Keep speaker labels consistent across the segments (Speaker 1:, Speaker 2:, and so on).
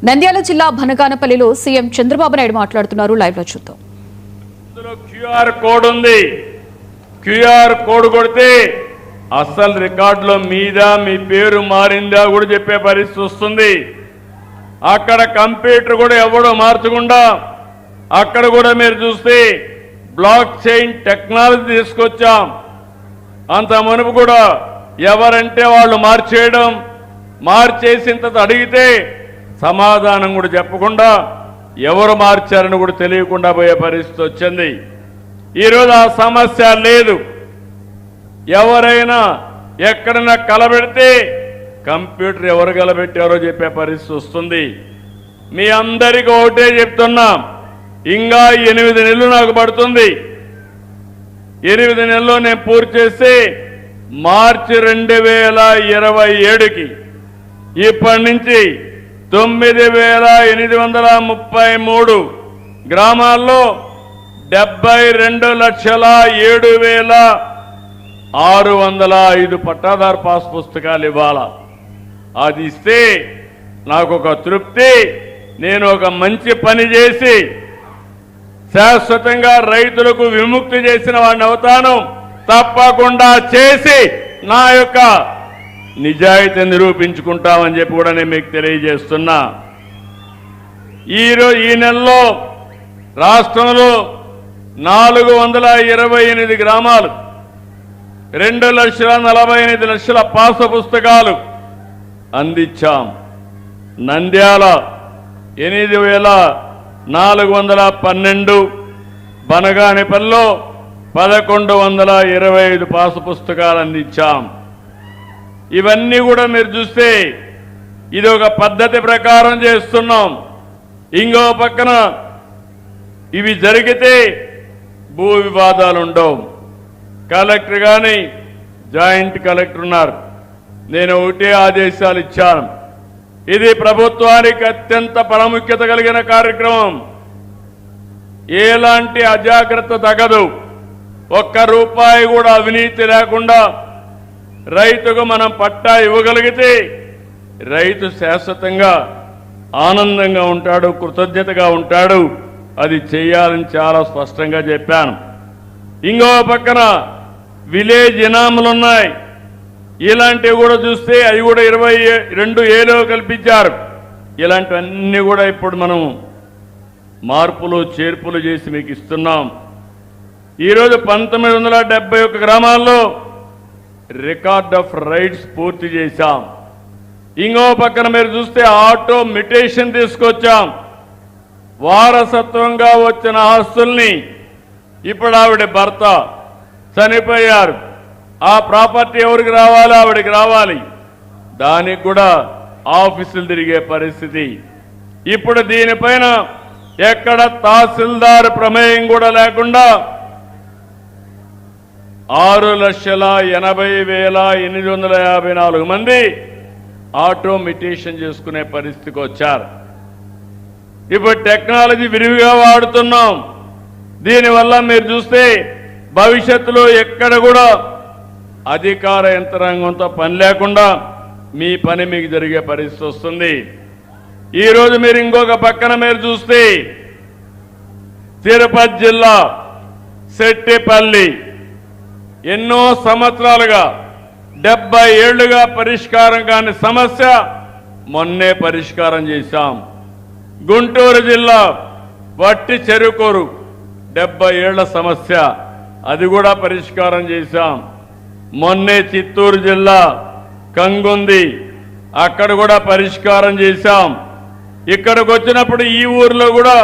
Speaker 1: నంద్యాల జిల్లా భనగానపల్లిలో సీఎం చంద్రబాబు నాయుడు మాట్లాడుతున్నారు. లైవ్ లో చూద్దాం.
Speaker 2: క్యూఆర్ కోడ్ ఉంది. క్యూఆర్ కోడ్ కొడితే అసలు రికార్డులో మీదా మీ పేరు మారిందా కూడా చెప్పే పరిస్థితి వస్తుంది. అక్కడ కంప్యూటర్ కూడా ఎవడో మార్చకుండా అక్కడ కూడా మీరు చూస్తే బ్లాక్ చైన్ టెక్నాలజీ తీసుకొచ్చాం. అంత మునుపు కూడా ఎవరంటే వాళ్ళు మార్చేయడం, మార్చేసిన తర్వాత అడిగితే సమాధానం కూడా చెప్పకుండా ఎవరు మార్చారని కూడా తెలియకుండా పోయే పరిస్థితి వచ్చింది. ఈరోజు ఆ సమస్య లేదు. ఎవరైనా ఎక్కడైనా కలబెడితే కంప్యూటర్ ఎవరు కలబెట్టారో చెప్పే పరిస్థితి వస్తుంది. మీ అందరికీ ఒకటే చెప్తున్నాం, ఇంకా 8 నెలలు నాకు పడుతుంది. 8 నెలల్లో నేను పూర్తి చేసి మార్చి 2027కి ఇప్పటి నుంచి 9833 గ్రామాల్లో 72,07,605 పట్టాదారు పాస్ పుస్తకాలు ఇవ్వాలా. అది ఇస్తే నాకు ఒక తృప్తి. నేను ఒక మంచి పని చేసి శాశ్వతంగా రైతులకు విముక్తి చేసిన వాడిని అవుతాను. తప్పకుండా చేసి నా యొక్క నిజాయితీ నిరూపించుకుంటామని చెప్పి కూడా నేను మీకు తెలియజేస్తున్నా. ఈ నెలలో రాష్ట్రంలో 428 గ్రామాలు 2,48,00,000 పాస పుస్తకాలు అందించాం. నంద్యాల 8,412, బనగానపల్లిలో 1,125 పాస పుస్తకాలు అందించాం. ఇవన్నీ కూడా మీరు చూస్తే ఇది ఒక పద్ధతి ప్రకారం చేస్తున్నాం. ఇంకో పక్కన ఇవి జరిగితే భూ వివాదాలు ఉండవు. కలెక్టర్ కానీ జాయింట్ కలెక్టర్ ఉన్నారు. నేను ఒకటే ఆదేశాలు ఇచ్చాను. ఇది ప్రభుత్వానికి అత్యంత ప్రాముఖ్యత కలిగిన కార్యక్రమం. ఎలాంటి అజాగ్రత్త తగదు. ఒక్క రూపాయి కూడా అవినీతి లేకుండా రైతుకు మనం పట్టా ఇవ్వగలిగితే రైతు శాశ్వతంగా ఆనందంగా ఉంటాడు, కృతజ్ఞతగా ఉంటాడు. అది చేయాలని చాలా స్పష్టంగా చెప్పాను. ఇంకో పక్కన విలేజ్ ఇనాములు ఉన్నాయి. ఇలాంటివి కూడా చూస్తే అవి కూడా 22,000 కల్పించారు. ఇలాంటివన్నీ కూడా ఇప్పుడు మనం మార్పులు చేర్పులు చేసి మీకు ఇస్తున్నాం. ఈరోజు 1971 గ్రామాల్లో రికార్డ్ ఆఫ్ రైట్స్ పూర్తి చేశాం. ఇంకో పక్కన మీరు చూస్తే ఆటో మిటేషన్ తీసుకొచ్చాం. వారసత్వంగా వచ్చిన ఆస్తుల్ని ఇప్పుడు ఆవిడ భర్త చనిపోయారు, ఆ ప్రాపర్టీ ఎవరికి రావాలో ఆవిడకి రావాలి. దానికి కూడా ఆఫీసులు తిరిగే పరిస్థితి. ఇప్పుడు దీనిపైన ఎక్కడ తహసీల్దార్ ప్రమేయం కూడా లేకుండా 6,80,854 మంది ఆటోమిటేషన్ చేసుకునే పరిస్థితికి వచ్చారు. ఇప్పుడు టెక్నాలజీ విరివిగా వాడుతున్నాం. దీనివల్ల మీరు చూస్తే భవిష్యత్తులో ఎక్కడ కూడా అధికార యంత్రాంగంతో పని లేకుండా మీ పని మీకు జరిగే పరిస్థితి వస్తుంది. ఈరోజు మీరు ఇంకొక పక్కన మీరు చూస్తే తిరుపతి జిల్లా సెట్టిపల్లి ఎన్నో సంవత్సరాలుగా 70 ఏళ్లుగా పరిష్కారం కాని సమస్య మొన్నే పరిష్కారం చేశాం. గుంటూరు జిల్లా వట్టి చెరుకూరు 70 ఏళ్ల సమస్య, అది కూడా పరిష్కారం చేశాం. మొన్నే చిత్తూరు జిల్లా కంగుంది, అక్కడ కూడా పరిష్కారం చేశాం. ఇక్కడికి వచ్చినప్పుడు ఈ ఊర్లో కూడా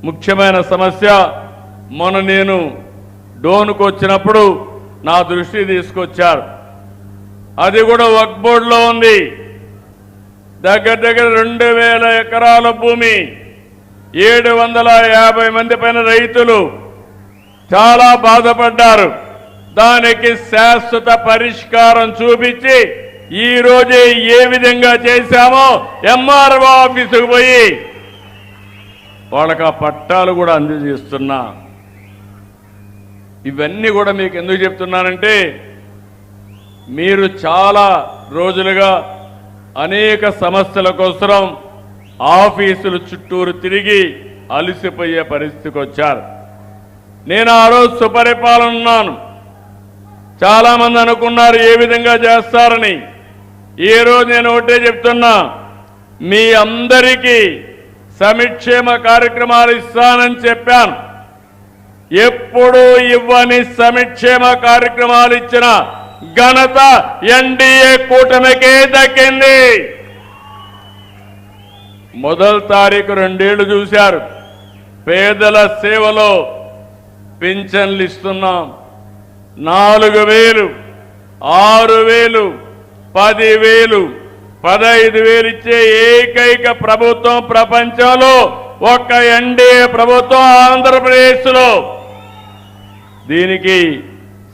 Speaker 2: ముఖ్యమైన సమస్య మొన్న నేను డోన్కు వచ్చినప్పుడు నా దృష్టి తీసుకొచ్చారు. అది కూడా వక్ఫ్ బోర్డులో ఉంది. దగ్గర 2,000 ఎకరాల భూమి, 750 మంది పైన రైతులు చాలా బాధపడ్డారు. దానికి శాశ్వత పరిష్కారం చూపించి ఈ రోజే ఏ విధంగా చేశామో ఎంఆర్ఓ ఆఫీసుకు పోయి వాళ్ళకి ఆ పట్టాలు కూడా అందజేస్తున్నా. ఇవన్నీ కూడా మీకు ఎందుకు చెప్తున్నానంటే మీరు చాలా రోజులుగా అనేక సమస్యల కోసం ఆఫీసులు చుట్టూరు తిరిగి అలసిపోయే పరిస్థితికి వచ్చారు. నేను ఆ రోజు సుపరిపాలన ఉన్నాను. చాలా మంది అనుకున్నారు ఏ విధంగా చేస్తారని. ఈ రోజు నేను ఒకటే చెప్తున్నా, మీ అందరికీ సంక్షేమ కార్యక్రమాలు ఇస్తానని చెప్పాను. ఎప్పుడూ ఇవ్వని సంక్షేమ కార్యక్రమాలు ఇచ్చిన ఘనత ఎన్డీఏ కూటమికే దక్కింది. మొదటి తారీఖు 2 ఏళ్లు చూశారు. పేదల సేవలో పింఛన్లు ఇస్తున్నాం. 4,000, 6,000, 10,000, 15,000 ఇచ్చే ఏకైక ప్రభుత్వం ప్రపంచంలో ఒక్క ఎన్డీఏ ప్రభుత్వం ఆంధ్రప్రదేశ్లో. దీనికి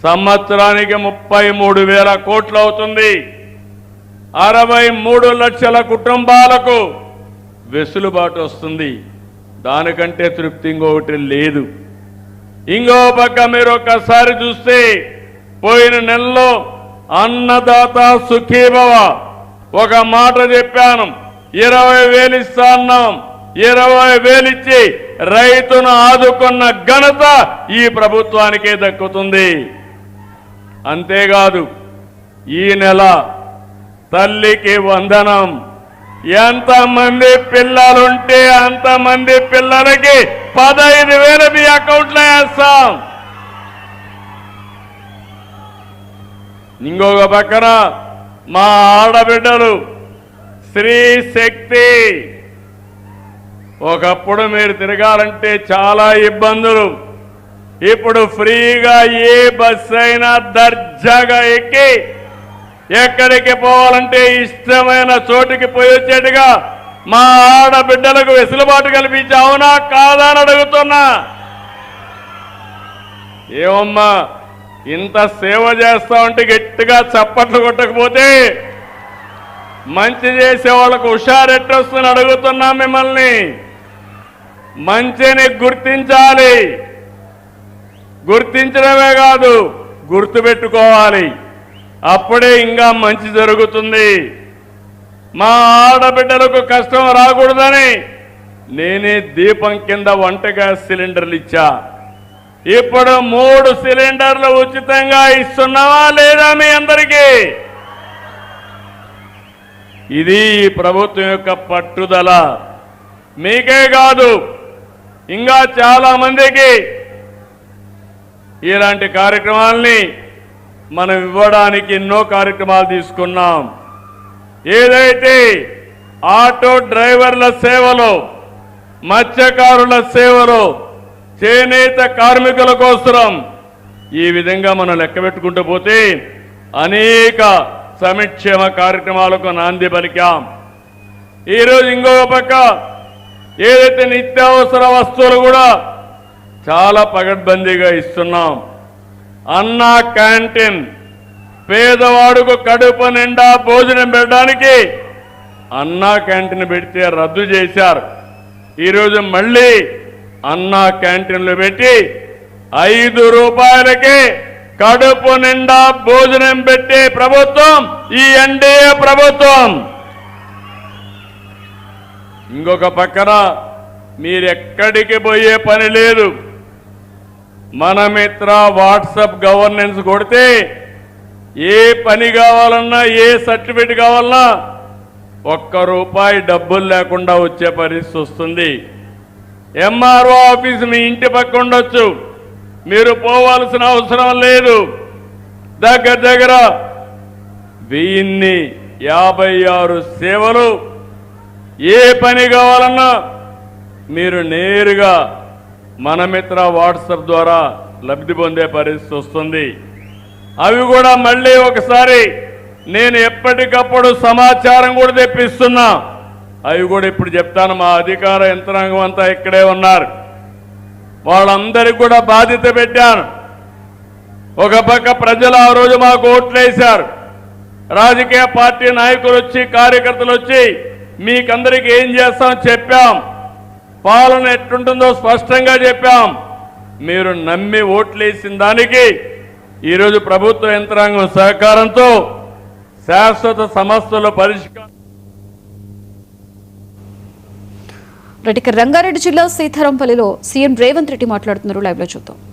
Speaker 2: సంవత్సరానికి 33,000 కోట్లు అవుతుంది. 63 లక్షల కుటుంబాలకు వెసులుబాటు వస్తుంది. దానికంటే తృప్తి ఇంకొకటి లేదు. ఇంకో పక్క మీరు ఒక్కసారి చూస్తే పోయిన నెలలో అన్నదాత సుఖీభవ ఒక మాట చెప్పాను. 20,000 ఇస్తా అన్నాం. 20,000 ఇచ్చి రైతును ఆదుకున్న ఘనత ఈ ప్రభుత్వానికే దక్కుతుంది. అంతేకాదు ఈ నెల తల్లికి వందనం. ఎంతమంది పిల్లలుంటే అంతమంది పిల్లలకి 15,000 మీ అకౌంట్లో వేస్తాం. ఇంకొక పక్కన మా ఆడబిడ్డలు స్త్రీ శక్తి. ఒకప్పుడు మీరు తిరగాలంటే చాలా ఇబ్బందులు. ఇప్పుడు ఫ్రీగా ఏ బస్సు అయినా దర్జాగా ఎక్కి ఎక్కడికి పోవాలంటే ఇష్టమైన చోటుకి పోయి వచ్చేట్టుగా మా ఆడబిడ్డలకు వెసులుబాటు కల్పించి అవునా కాదా అని అడుగుతున్నా. ఏమమ్మా ఇంత సేవ చేస్తామంటే గట్టిగా చప్పట్లు కొట్టకపోతే మంచి చేసే వాళ్ళకు హుషారెట్టొస్తుందని అడుగుతున్నా మిమ్మల్ని. మంచిని గుర్తించాలి. గుర్తించడమే కాదు గుర్తుపెట్టుకోవాలి. అప్పుడే ఇంకా మంచి జరుగుతుంది. మా ఆడబిడ్డలకు కష్టం రాకూడదని నేనే దీపం కింద వంట గ్యాస్ సిలిండర్లు ఇచ్చా. ఇప్పుడు 3 సిలిండర్లు ఉచితంగా ఇస్తున్నావా లేదా మీ అందరికీ? ఇది ఈ ప్రభుత్వం యొక్క పట్టుదల. మీకే కాదు ఇంకా చాలా మందికి ఇలాంటి కార్యక్రమాల్ని మనం ఇవ్వడానికి ఎన్నో కార్యక్రమాలు తీసుకున్నాం. ఏదైతే ఆటో డ్రైవర్ల సేవలో, మత్స్యకారుల సేవలో, చేనేత కార్మికుల కోసం ఈ విధంగా మనం లెక్క పెట్టుకుంటూ పోతే అనేక సంక్షేమ కార్యక్రమాలకు నాంది పలికాం. ఈరోజు ఇంకొక పక్క ఏదైతే నిత్యావసర వస్తువులు కూడా చాలా పగడ్బందీగా ఇస్తున్నాం. అన్నా క్యాంటీన్ పేదవాడుకు కడుపు నిండా భోజనం పెట్టడానికి అన్నా క్యాంటీన్ పెడితే రద్దు చేశారు. ఈరోజు మళ్ళీ అన్నా క్యాంటీన్లు పెట్టి 5 రూపాయలకే కడుపు నిండా భోజనం పెట్టే ప్రభుత్వం ఈ ఎన్డీఏ ప్రభుత్వం. ఇంకొక పక్కన మీరెక్కడికి పోయే పని లేదు. మన మిత్ర వాట్సాప్ గవర్నెన్స్ కొడితే ఏ పని కావాలన్నా ఏ సర్టిఫికేట్ కావాలన్నా ₹1 డబ్బులు లేకుండా వచ్చే పరిస్థితి వస్తుంది. ఎంఆర్ఓ ఆఫీస్ మీ ఇంటి పక్క ఉండొచ్చు, మీరు పోవాల్సిన అవసరం లేదు. దగ్గర 1056 సేవలు. ఏ పని కావాలన్నా మీరు నేరుగా మన మిత్ర వాట్సాప్ ద్వారా లబ్ధి పొందే పరిస్థితి వస్తుంది. అవి కూడా మళ్ళీ ఒకసారి నేను ఎప్పటికప్పుడు సమాచారం కూడా తెప్పిస్తున్నా. అవి కూడా ఇప్పుడు చెప్తాను. మా అధికార యంత్రాంగం అంతా ఇక్కడే ఉన్నారు. వాళ్ళందరికీ కూడా బాధ్యత పెట్టాను. ఒక పక్క ప్రజలు ఆ రోజు మాకు ఓట్లేశారు. రాజకీయ పార్టీ నాయకులు వచ్చి, కార్యకర్తలు వచ్చి మీకందరికీ ఏం చేస్తామో చెప్పాం. పాలన ఎట్టుంటుందో స్పష్టంగా చెప్పాం. మీరు నమ్మి ఓట్లేసిన దానికి ఈరోజు ప్రభుత్వ యంత్రాంగం సహకారంతో శాశ్వత సమస్యల పరిష్కారం
Speaker 1: రంగారెడ్డి జిల్లా సీతారాంపల్లిలో సీఎం రేవంత్ రెడ్డి మాట్లాడుతున్నారు. లైవ్ లో చూద్దాం.